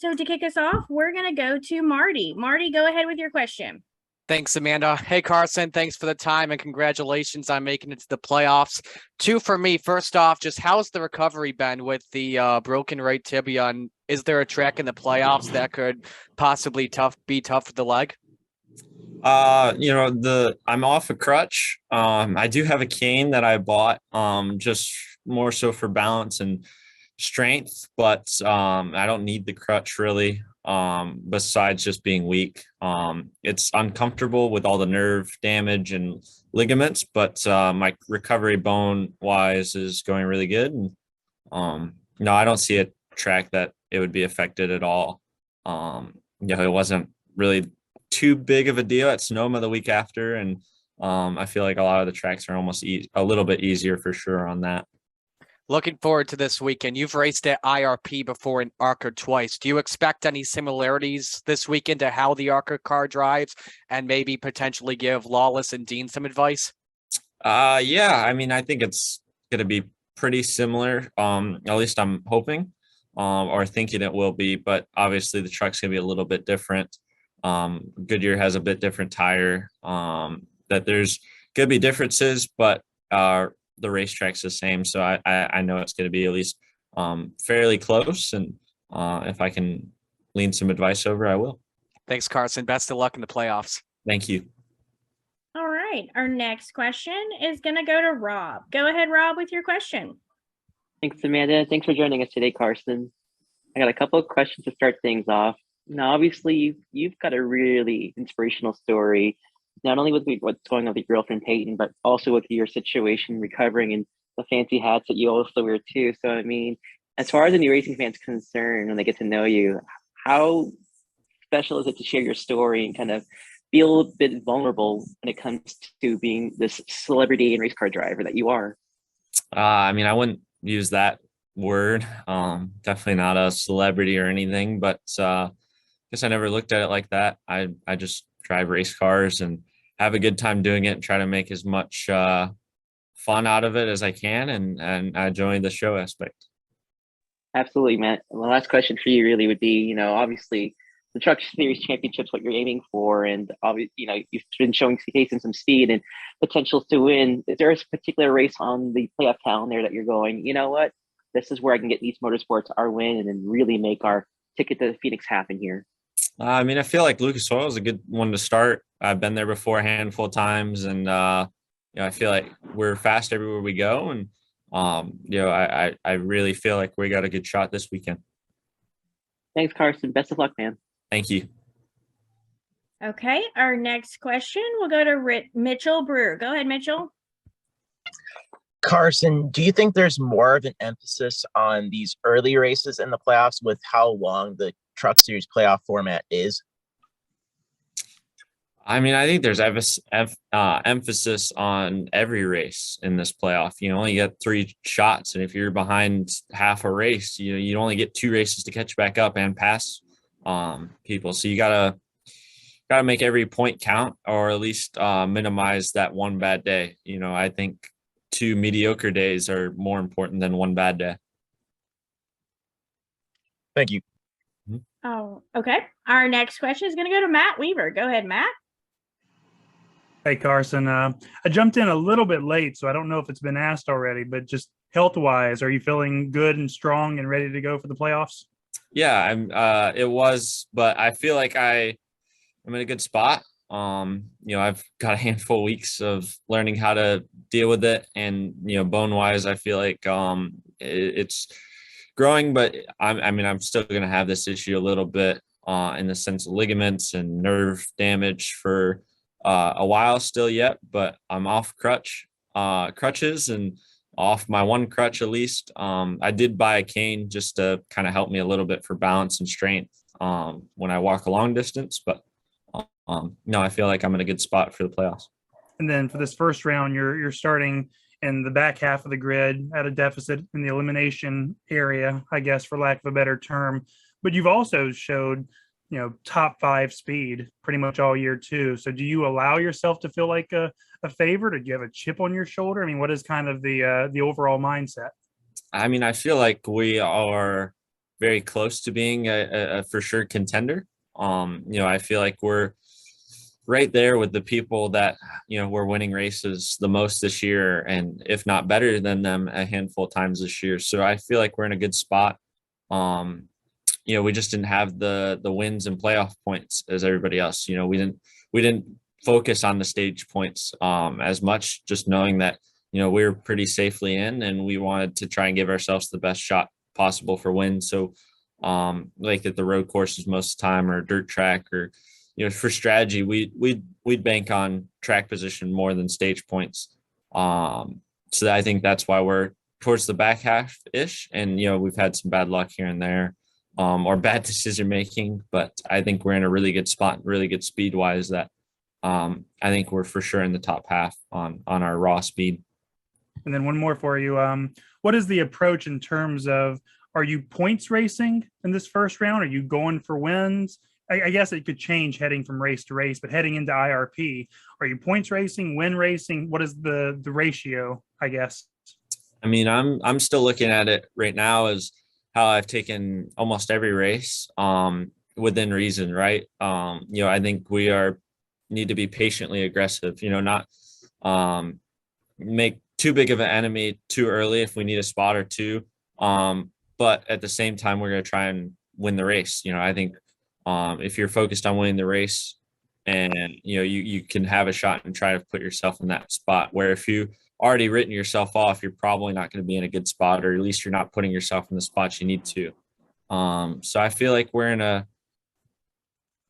So to kick us off, we're going to go to Marty. Marty, go ahead with your question. Thanks, Amanda. Hey, Carson, thanks for the time and congratulations on making it to the playoffs. Two for me. First off, just how's the recovery been with the broken right tibia? And is there a track in the playoffs that could possibly be tough for the leg? I'm off a crutch. I do have a cane that I bought, just more so for balance and strength, but I don't need the crutch really. Besides just being weak. It's uncomfortable with all the nerve damage and ligaments, but my recovery bone wise is going really good. And no, I don't see a track that it would be affected at all. It wasn't really too big of a deal at Sonoma the week after, and I feel like a lot of the tracks are almost a little bit easier for sure on that. Looking forward to this weekend. You've raced at IRP before and ARCA twice. Do you expect any similarities this weekend to how the ARCA car drives and maybe potentially give Lawless and Dean some advice? Yeah, I mean, I think it's going to be pretty similar. At least I'm hoping, or thinking it will be, but obviously the truck's going to be a little bit different. Goodyear has a bit different tire, that there's going to be differences, but the racetrack's the same. So I know it's going to be at least fairly close. And if I can lean some advice over, I will. Thanks, Carson. Best of luck in the playoffs. Thank you. All right. Our next question is going to go to Rob. Go ahead, Rob, with your question. Thanks, Amanda. Thanks for joining us today, Carson. I got a couple of questions to start things off. Now, obviously, you've got a really inspirational story, not only with what's going on with your girlfriend Peyton, but also with your situation recovering and the fancy hats that you also wear too. So, I mean, as far as any racing fans concerned, when they get to know you, how special is it to share your story and kind of feel a bit vulnerable when it comes to being this celebrity and race car driver that you are? I mean, I wouldn't use that word. Definitely not a celebrity or anything, but I guess I never looked at it like that. I just drive race cars and have a good time doing it and try to make as much fun out of it as I can. And I enjoy the show aspect. Absolutely, Matt. The last question for you really would be, obviously the Truck Series Championship's what you're aiming for. And obviously, you've been showing some speed and potentials to win. Is there a particular race on the playoff calendar that you're going, you know what, this is where I can get East Motorsports our win and then really make our ticket to Phoenix happen here? I mean, I feel like Lucas Oil is a good one to start. I've been there before a handful of times, and I feel like we're fast everywhere we go. And I really feel like we got a good shot this weekend. Thanks, Carson. Best of luck, man. Thank you. Okay, our next question will go to Mitchell Brewer. Go ahead, Mitchell. Carson, do you think there's more of an emphasis on these early races in the playoffs with how long the Truck Series playoff format is? I mean, I think there's emphasis on every race in this playoff. You only get 3 shots, and if you're behind half a race, you only get 2 races to catch back up and pass people. So you gotta make every point count, or at least minimize that one bad day. I think 2 mediocre days are more important than 1 bad day. Thank you. Oh, okay. Our next question is going to go to Matt Weaver. Go ahead, Matt. Hey, Carson. I jumped in a little bit late, so I don't know if it's been asked already, but just health-wise, are you feeling good and strong and ready to go for the playoffs? Yeah, it was, but I feel like I'm in a good spot. I've got a handful of weeks of learning how to deal with it, and bone-wise, I feel like it's growing, but I'm still going to have this issue a little bit in the sense of ligaments and nerve damage for a while still yet, but I'm off crutches and off my one crutch at least. I did buy a cane just to kind of help me a little bit for balance and strength when I walk a long distance, but no, I feel like I'm in a good spot for the playoffs. And then for this first round, you're starting in the back half of the grid at a deficit in the elimination area, I guess, for lack of a better term. But you've also showed, top 5 speed pretty much all year too. So do you allow yourself to feel like a favorite, or do you have a chip on your shoulder? I mean, what is kind of the overall mindset? I mean, I feel like we are very close to being a for sure contender. You know, I feel like we're right there with the people that, you know, were winning races the most this year, and if not better than them a handful of times this year. So I feel like we're in a good spot. You know, we just didn't have the wins and playoff points as everybody else. You know, we didn't focus on the stage points as much, just knowing that, you know, we were pretty safely in, and we wanted to try and give ourselves the best shot possible for wins. So like at the road courses most of the time, or dirt track, or, you know, for strategy, we'd bank on track position more than stage points. So I think that's why we're towards the back half ish. And, you know, we've had some bad luck here and there, or bad decision making, but I think we're in a really good spot, really good speed wise, that I think we're for sure in the top half on our raw speed. And then one more for you. What is the approach in terms of, are you points racing in this first round? Are you going for wins? I guess it could change heading from race to race, but heading into IRP, are you points racing, win racing? What is the ratio, I guess? I mean, I'm still looking at it right now as how I've taken almost every race within reason, right? You know, I think we need to be patiently aggressive, you know, not make too big of an enemy too early if we need a spot or two. But at the same time, we're going to try and win the race. You know, I think if you're focused on winning the race, and, you know, you can have a shot and try to put yourself in that spot, where if you already written yourself off, you're probably not going to be in a good spot, or at least you're not putting yourself in the spots you need to. So I feel like we're in a,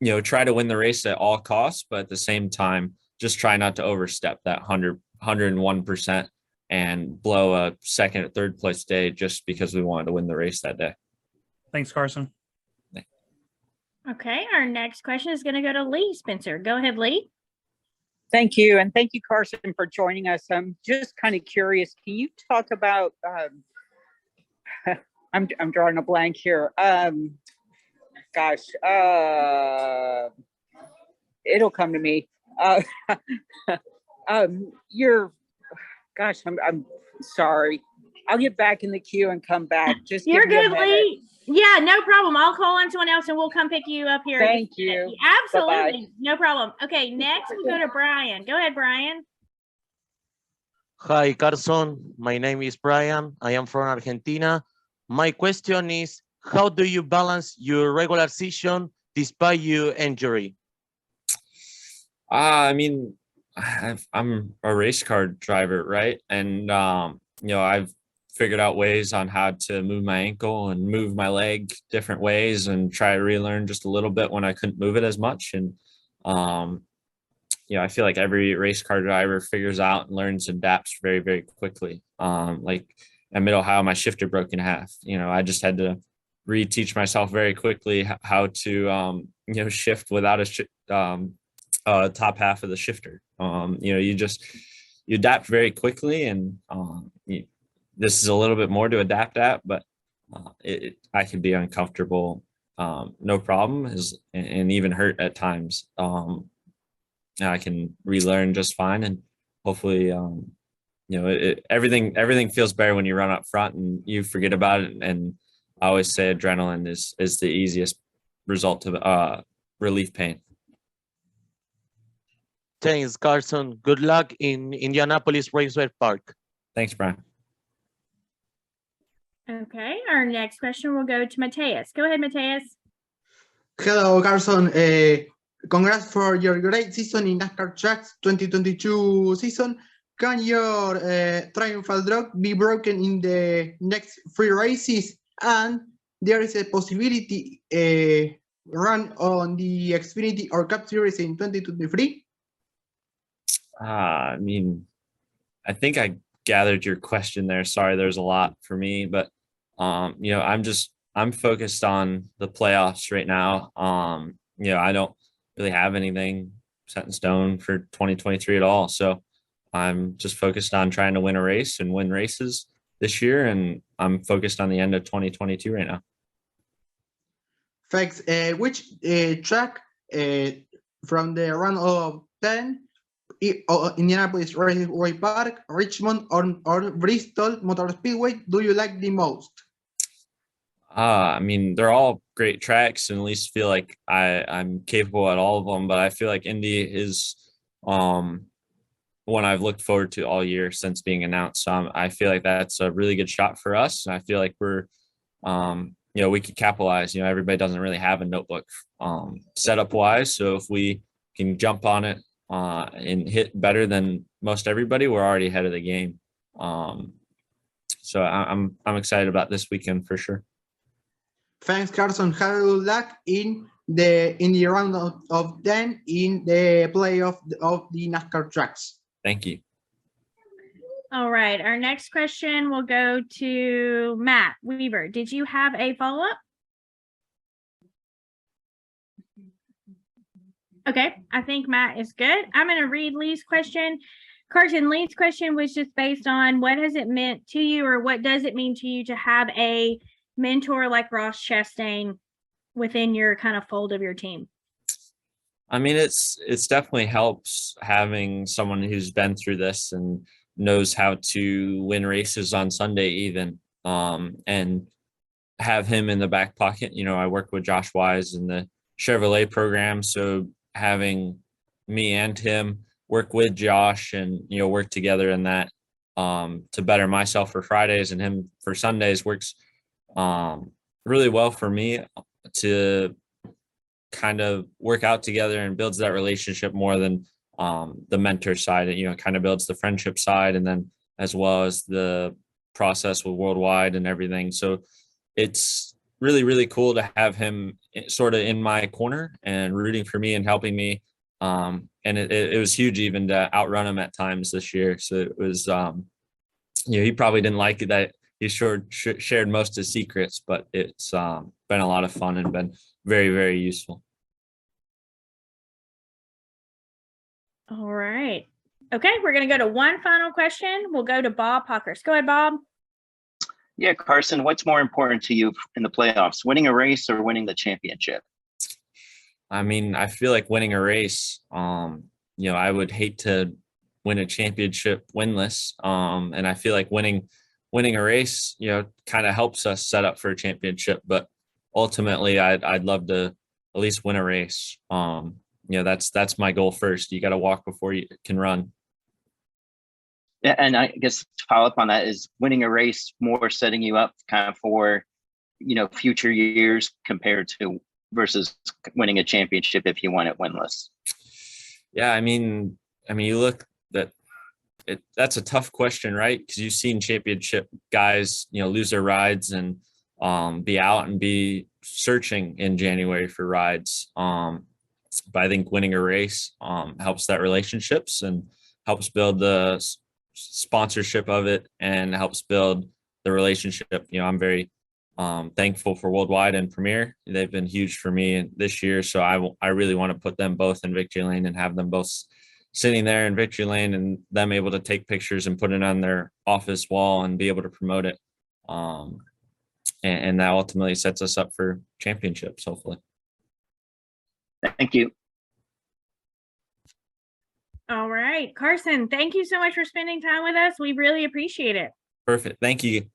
you know, try to win the race at all costs, but at the same time, just try not to overstep that 101% and blow a second or third place day just because we wanted to win the race that day. Thanks, Carson. Okay, our next question is going to go to Lee Spencer. Go ahead, Lee. Thank you. And thank you, Carson, for joining us. I'm just kind of curious. Can you talk about, I'm drawing a blank here. It'll come to me. I'm sorry. I'll get back in the queue and come back. Just You're good, Lee. Yeah, no problem. I'll call on someone else and we'll come pick you up here. Thank you. Absolutely. Bye-bye. No problem. Okay, next we'll go to Brian. Go ahead, Brian. Hi, Carson. My name is Brian. I am from Argentina. My question is, how do you balance your regular season despite your injury? I mean, I'm a race car driver, right? And, you know, I've figured out ways on how to move my ankle and move my leg different ways, and try to relearn just a little bit when I couldn't move it as much. And, you know, I feel like every race car driver figures out and learns and adapts very, very quickly. Like at Mid-Ohio, my shifter broke in half. You know, I just had to reteach myself very quickly how to, you know, shift without a top half of the shifter. You know, you adapt very quickly, and this is a little bit more to adapt at, but I can be uncomfortable, no problem, and even hurt at times. I can relearn just fine, and hopefully, you know, everything feels better when you run up front and you forget about it. And I always say adrenaline is the easiest result of relief pain. Thanks, Carson. Good luck in Indianapolis Raceway Park. Thanks, Brian. Okay, our next question will go to Mateus. Go ahead, Mateus. Hello, Carson. Congrats for your great season in NASCAR Tracks 2022 season. Can your triumphal drop be broken in the next 3 races? And there is a possibility run on the Xfinity or Cup Series in 2023? I mean, I think I gathered your question there. Sorry, there's a lot for me, but you know, I'm focused on the playoffs right now. You know, I don't really have anything set in stone for 2023 at all. So I'm just focused on trying to win a race and win races this year, and I'm focused on the end of 2022 right now. Thanks. Which track from the run of 10, Indianapolis Raceway Park, Richmond, or Bristol Motor Speedway do you like the most? I mean, they're all great tracks, and at least feel like I'm capable at all of them. But I feel like Indy is um, one I've looked forward to all year since being announced. So I feel like that's a really good shot for us. And I feel like we're, we could capitalize. Everybody doesn't really have a notebook setup wise. So if we can jump on it and hit better than most everybody, we're already ahead of the game. So I'm excited about this weekend for sure. Thanks, Carson. Have good luck in the round of 10 in the playoff of the NASCAR tracks. Thank you. All right. Our next question will go to Matt Weaver. Did you have a follow-up? Okay. I think Matt is good. I'm going to read Lee's question. Carson, Lee's question was just based on what has it meant to you, or what does it mean to you to have a mentor like Ross Chastain within your kind of fold of your team? I mean, it's definitely helps having someone who's been through this and knows how to win races on Sunday even, and have him in the back pocket. I work with Josh Wise in the Chevrolet program, so having me and him work with Josh and work together in that to better myself for Fridays and him for Sundays works really well for me to kind of work out together, and builds that relationship more than the mentor side. It kind of builds the friendship side, and then as well as the process with Worldwide and everything. So it's really, really cool to have him sort of in my corner and rooting for me and helping me. And it was huge even to outrun him at times this year. So it was, he probably didn't like it that he shared most of his secrets, but it's been a lot of fun and been very, very useful. All right. Okay, we're going to go to one final question. We'll go to Bob Pockers. Go ahead, Bob. Yeah, Carson, what's more important to you in the playoffs, winning a race or winning the championship? I mean, I feel like winning a race, I would hate to win a championship winless. And I feel like winning a race, kind of helps us set up for a championship. But ultimately, I'd love to at least win a race. That's my goal first. You got to walk before you can run. Yeah, and I guess to follow up on that, is winning a race more setting you up kind of for, future years compared to versus winning a championship if you won it winless? Yeah, I mean, you look that's a tough question, right? Because you've seen championship guys, lose their rides and be out and be searching in January for rides. But I think winning a race helps that relationships and helps build the sponsorship of it and helps build the relationship. I'm very thankful for Worldwide and Premier. They've been huge for me this year. So I really want to put them both in victory lane and have them both sitting there in victory lane and them able to take pictures and put it on their office wall and be able to promote it. And that ultimately sets us up for championships, hopefully. Thank you. All right, Carson, thank you so much for spending time with us. We really appreciate it. Perfect. Thank you.